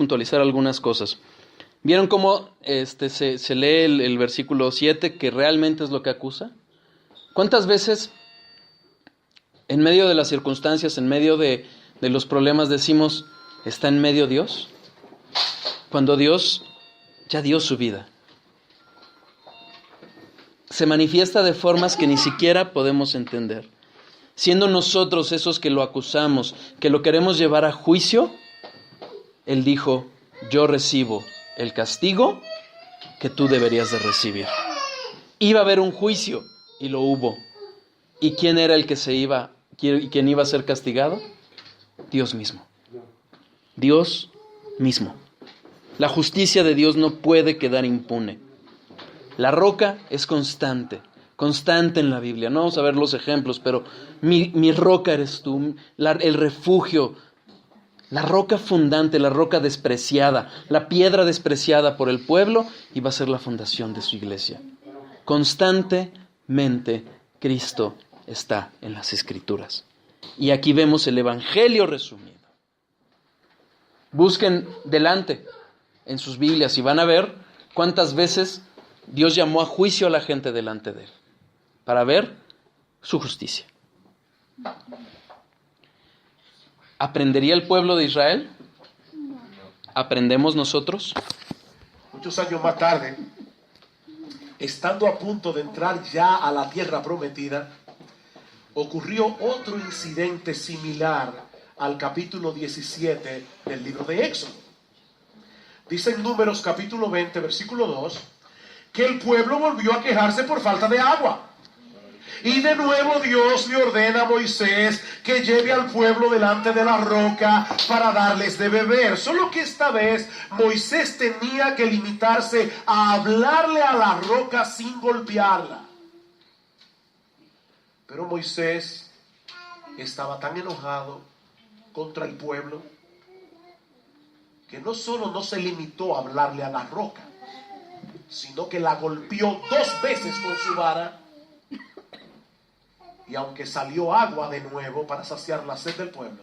puntualizar algunas cosas. ¿Vieron cómo se lee el versículo 7, que realmente es lo que acusa? ¿Cuántas veces en medio de las circunstancias, en medio de los problemas decimos, ¿está en medio Dios? Cuando Dios ya dio su vida. Se manifiesta de formas que ni siquiera podemos entender. Siendo nosotros esos que lo acusamos, que lo queremos llevar a juicio, Él dijo, yo recibo el castigo que tú deberías de recibir. Iba a haber un juicio, y lo hubo. ¿Y quién era el que quién iba a ser castigado? Dios mismo. Dios mismo. La justicia de Dios no puede quedar impune. La roca es constante en la Biblia. No vamos a ver los ejemplos, pero mi roca eres tú, el refugio, la roca fundante, la roca despreciada, la piedra despreciada por el pueblo, y va a ser la fundación de su iglesia. Constantemente Cristo está en las Escrituras. Y aquí vemos el Evangelio resumido. Busquen delante en sus Biblias y van a ver cuántas veces Dios llamó a juicio a la gente delante de Él, para ver su justicia. ¿Aprendería el pueblo de Israel? ¿Aprendemos nosotros? Muchos años más tarde, estando a punto de entrar ya a la tierra prometida, ocurrió otro incidente similar al capítulo 17 del libro de Éxodo. Dice en Números capítulo 20, versículo 2, que el pueblo volvió a quejarse por falta de agua. Y de nuevo Dios le ordena a Moisés que lleve al pueblo delante de la roca para darles de beber. Solo que esta vez Moisés tenía que limitarse a hablarle a la roca sin golpearla. Pero Moisés estaba tan enojado contra el pueblo que no solo no se limitó a hablarle a la roca, sino que la golpeó 2 veces con su vara. Y aunque salió agua de nuevo para saciar la sed del pueblo,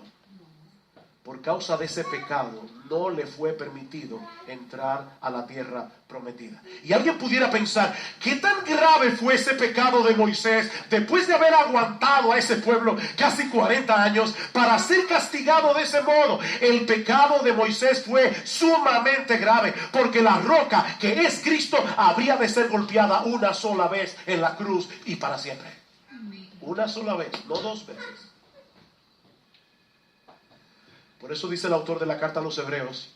por causa de ese pecado no le fue permitido entrar a la tierra prometida. Y alguien pudiera pensar, ¿qué tan grave fue ese pecado de Moisés después de haber aguantado a ese pueblo casi 40 años para ser castigado de ese modo? El pecado de Moisés fue sumamente grave, porque la roca que es Cristo habría de ser golpeada una sola vez en la cruz y para siempre. Una sola vez, no 2 veces. Por eso dice el autor de la carta a los Hebreos,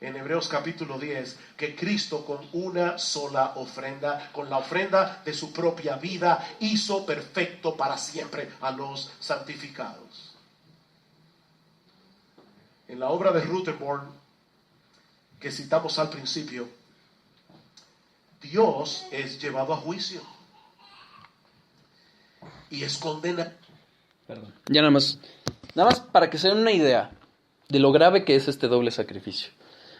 en Hebreos capítulo 10, que Cristo con una sola ofrenda, con la ofrenda de su propia vida, hizo perfecto para siempre a los santificados. En la obra de Rutherford, que citamos al principio, Dios es llevado a juicio y es condenado. Perdón. Ya nada más para que se den una idea de lo grave que es este doble sacrificio.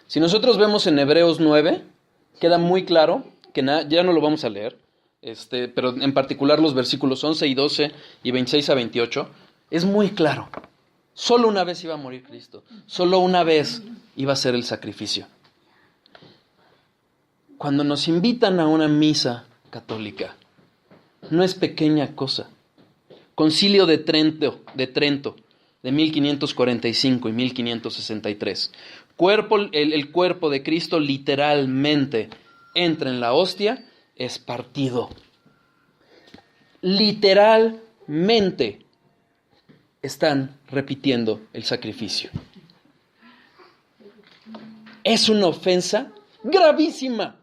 Si nosotros vemos en Hebreos 9, queda muy claro, que ya no lo vamos a leer, pero en particular los versículos 11 y 12 y 26 a 28, es muy claro. Solo una vez iba a morir Cristo, solo una vez iba a ser el sacrificio. Cuando nos invitan a una misa católica, no es pequeña cosa. Concilio de Trento de 1545 y 1563. El cuerpo de Cristo literalmente entra en la hostia, es partido. Literalmente están repitiendo el sacrificio. Es una ofensa gravísima.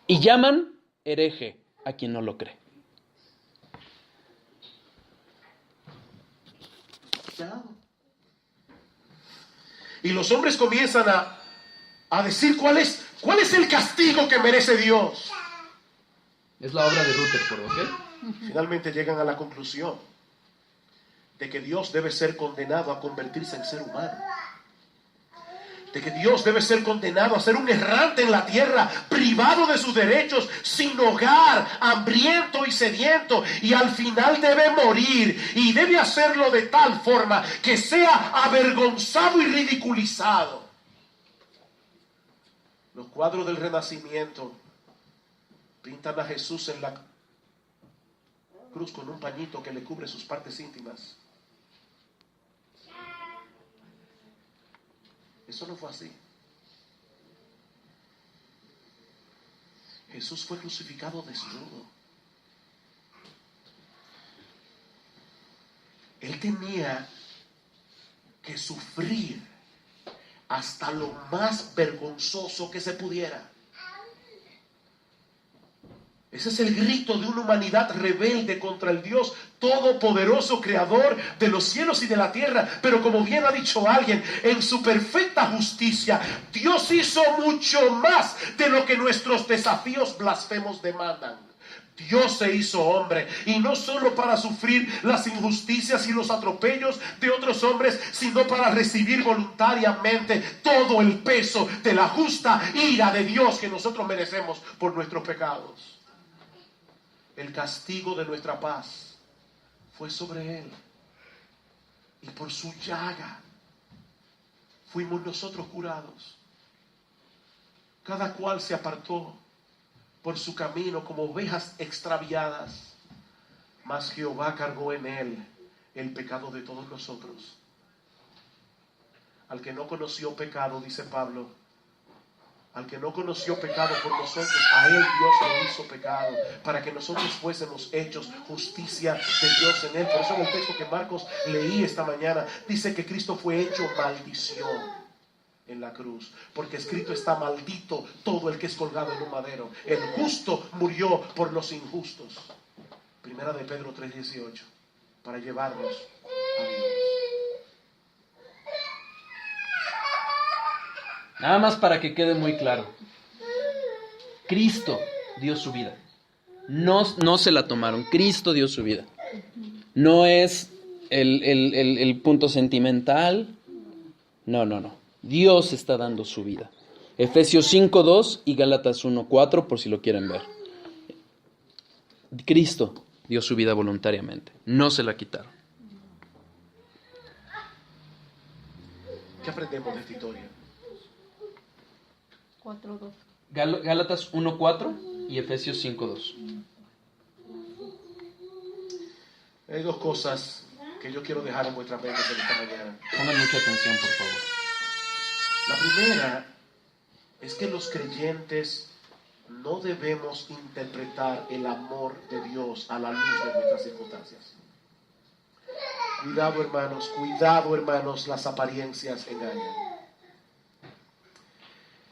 Y llaman hereje a quien no lo cree. Y los hombres comienzan a decir cuál es el castigo que merece Dios. Es la obra de Rutherford, ¿ok? Finalmente llegan a la conclusión de que Dios debe ser condenado a convertirse en ser humano. de que Dios debe ser condenado a ser un errante en la tierra, privado de sus derechos, sin hogar, hambriento y sediento, y al final debe morir, y debe hacerlo de tal forma que sea avergonzado y ridiculizado. Los cuadros del Renacimiento pintan a Jesús en la cruz con un pañito que le cubre sus partes íntimas. Eso no fue así. Jesús fue crucificado desnudo. Él tenía que sufrir hasta lo más vergonzoso que se pudiera. Ese es el grito de una humanidad rebelde contra el Dios todopoderoso, creador de los cielos y de la tierra. Pero como bien ha dicho alguien, en su perfecta justicia, Dios hizo mucho más de lo que nuestros desafíos blasfemos demandan. Dios se hizo hombre, y no solo para sufrir las injusticias y los atropellos de otros hombres, sino para recibir voluntariamente todo el peso de la justa ira de Dios que nosotros merecemos por nuestros pecados. El castigo de nuestra paz fue sobre él, y por su llaga fuimos nosotros curados. Cada cual se apartó por su camino como ovejas extraviadas, mas Jehová cargó en él el pecado de todos nosotros. Al que no conoció pecado, dice Pablo, al que no conoció pecado por nosotros, a él Dios lo hizo pecado, para que nosotros fuésemos hechos justicia de Dios en él. Por eso en el texto que Marcos leí esta mañana, dice que Cristo fue hecho maldición en la cruz, porque escrito está: maldito todo el que es colgado en un madero. El justo murió por los injustos. Primera de Pedro 3:18, para llevarnos a Dios. Nada más para que quede muy claro. Cristo dio su vida. No se la tomaron. Cristo dio su vida. No es el punto sentimental. No. Dios está dando su vida. Efesios 5:2 y Gálatas 1:4, por si lo quieren ver. Cristo dio su vida voluntariamente. No se la quitaron. ¿Qué aprendemos de esta historia? 4:2. Gálatas 1:4 y Efesios 5:2. Hay dos cosas que yo quiero dejar en vuestras mentes en esta mañana. Pongan mucha atención, por favor. La primera es que los creyentes no debemos interpretar el amor de Dios a la luz de nuestras circunstancias. Cuidado hermanos, las apariencias engañan.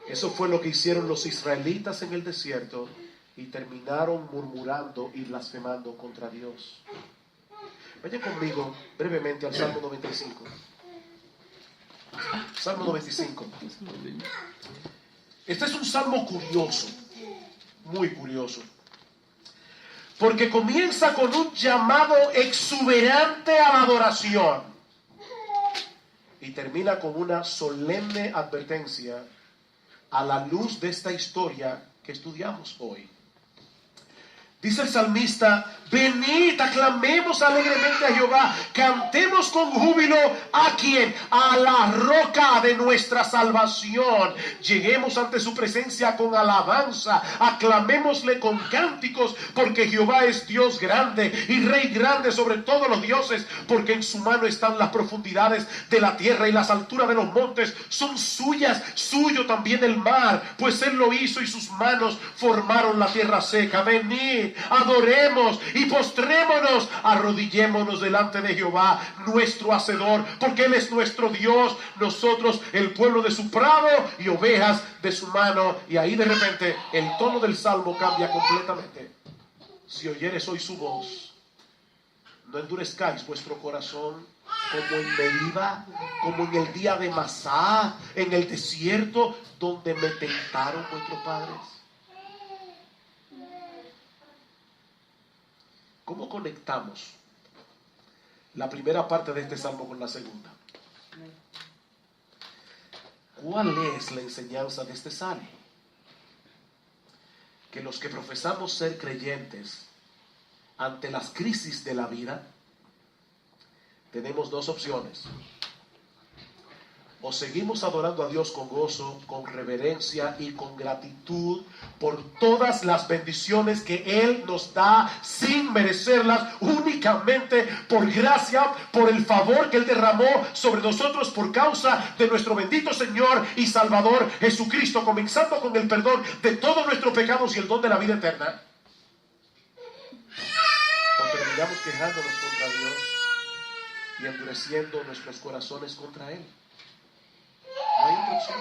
Eso fue lo que hicieron los israelitas en el desierto, y terminaron murmurando y blasfemando contra Dios. Vaya conmigo brevemente al Salmo 95. Salmo 95. Este es un salmo curioso, muy curioso, porque comienza con un llamado exuberante a la adoración y termina con una solemne advertencia a la luz de esta historia que estudiamos hoy. Dice el salmista: venid, aclamemos alegremente a Jehová, cantemos con júbilo. ¿A quién? A la roca de nuestra salvación. Lleguemos ante su presencia con alabanza, aclamémosle con cánticos, porque Jehová es Dios grande y Rey grande sobre todos los dioses, porque en su mano están las profundidades de la tierra y las alturas de los montes son suyas, suyo también el mar, pues él lo hizo y sus manos formaron la tierra seca. Venid, adoremos y postrémonos, arrodillémonos delante de Jehová, nuestro hacedor, porque él es nuestro Dios, nosotros el pueblo de su prado y ovejas de su mano. Y ahí de repente el tono del salmo cambia completamente. Si oyeres hoy su voz, no endurezcáis vuestro corazón como en Meriba, como en el día de Masá, en el desierto, donde me tentaron vuestros padres. ¿Cómo conectamos la primera parte de este salmo con la segunda? ¿Cuál es la enseñanza de este salmo? Que los que profesamos ser creyentes, ante las crisis de la vida, tenemos dos opciones. O seguimos adorando a Dios con gozo, con reverencia y con gratitud por todas las bendiciones que Él nos da sin merecerlas, únicamente por gracia, por el favor que Él derramó sobre nosotros por causa de nuestro bendito Señor y Salvador Jesucristo, comenzando con el perdón de todos nuestros pecados y el don de la vida eterna. O terminamos quejándonos contra Dios y endureciendo nuestros corazones contra Él. No hay otra opción.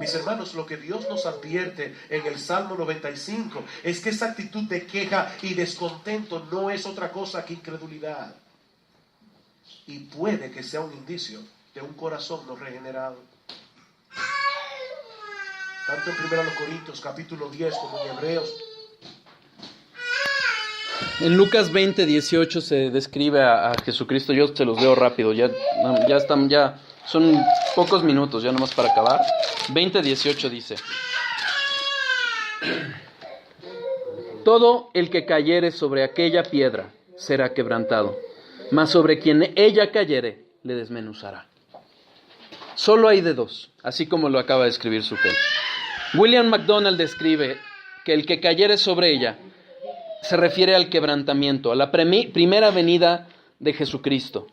Mis hermanos, lo que Dios nos advierte en el Salmo 95 es que esa actitud de queja y descontento no es otra cosa que incredulidad. Y puede que sea un indicio de un corazón no regenerado. Tanto en 1 Corintios capítulo 10 como en Hebreos. En Lucas 20:18 se describe a Jesucristo. Yo se los leo rápido, ya son pocos minutos, ya nomás para acabar. 20:18 dice: todo el que cayere sobre aquella piedra será quebrantado, mas sobre quien ella cayere le desmenuzará. Solo hay de dos, así como lo acaba de escribir Sugel. William MacDonald describe que el que cayere sobre ella se refiere al quebrantamiento, a la primera venida de Jesucristo.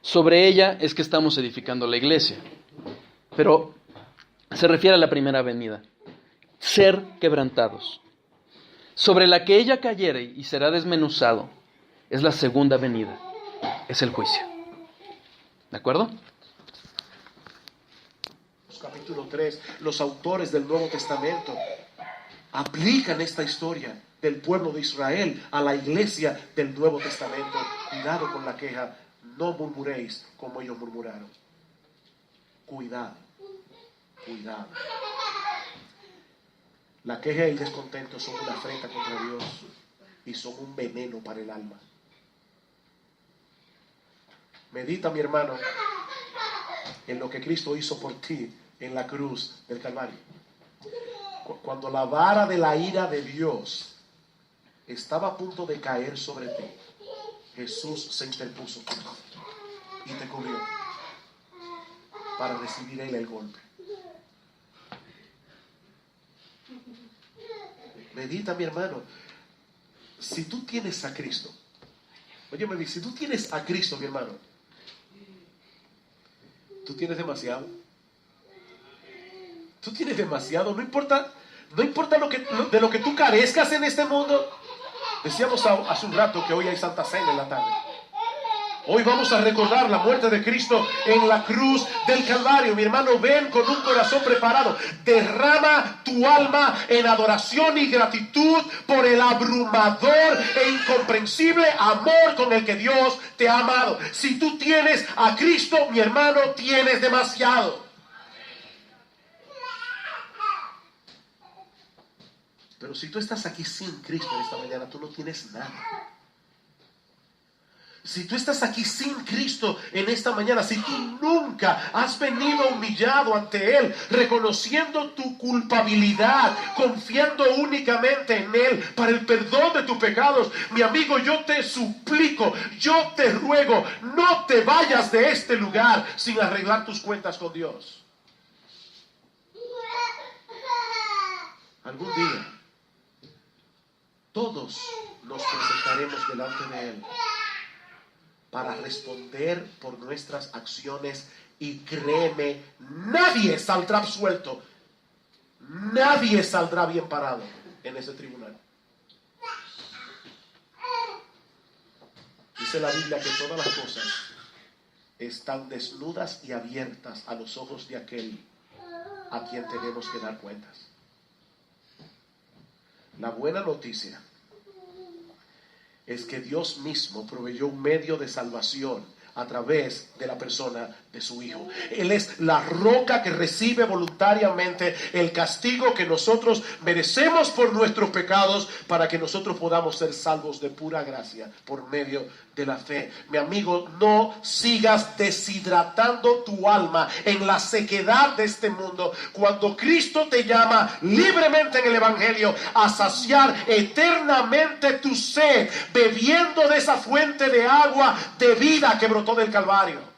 Sobre ella es que estamos edificando la iglesia, pero se refiere a la primera venida, ser quebrantados. Sobre la que ella cayere y será desmenuzado es la segunda venida, es el juicio. ¿De acuerdo? Capítulo 3, los autores del Nuevo Testamento aplican esta historia del pueblo de Israel a la iglesia del Nuevo Testamento. Cuidado con la queja, no murmuréis como ellos murmuraron. Cuidado, cuidado. La queja y el descontento son una afrenta contra Dios y son un veneno para el alma. Medita, mi hermano, en lo que Cristo hizo por ti en la cruz del Calvario. Cuando la vara de la ira de Dios estaba a punto de caer sobre ti, Jesús se interpuso y te cubrió para recibir Él el golpe. Medita, mi hermano, si tú tienes a Cristo, óyeme, si tú tienes a Cristo, mi hermano, tú tienes demasiado. Tú tienes demasiado, no importa de lo que tú carezcas en este mundo. Decíamos hace un rato que hoy hay Santa Cena en la tarde. Hoy vamos a recordar la muerte de Cristo en la cruz del Calvario. Mi hermano, ven con un corazón preparado. Derrama tu alma en adoración y gratitud por el abrumador e incomprensible amor con el que Dios te ha amado. Si tú tienes a Cristo, mi hermano, tienes demasiado. Pero si tú estás aquí sin Cristo en esta mañana, tú no tienes nada. Si tú estás aquí sin Cristo en esta mañana, si tú nunca has venido humillado ante Él, reconociendo tu culpabilidad, confiando únicamente en Él para el perdón de tus pecados, mi amigo, yo te suplico, yo te ruego, no te vayas de este lugar sin arreglar tus cuentas con Dios. Algún día todos nos presentaremos delante de Él para responder por nuestras acciones, y créeme, nadie saldrá absuelto, nadie saldrá bien parado en ese tribunal. Dice la Biblia que todas las cosas están desnudas y abiertas a los ojos de aquel a quien tenemos que dar cuentas. La buena noticia es que Dios mismo proveyó un medio de salvación a través de la persona de su Hijo. Él es la roca que recibe voluntariamente el castigo que nosotros merecemos por nuestros pecados, para que nosotros podamos ser salvos de pura gracia por medio de la fe. Mi amigo, no sigas deshidratando tu alma en la sequedad de este mundo, cuando Cristo te llama libremente en el Evangelio a saciar eternamente tu sed, bebiendo de esa fuente de agua de vida que brotó del Calvario.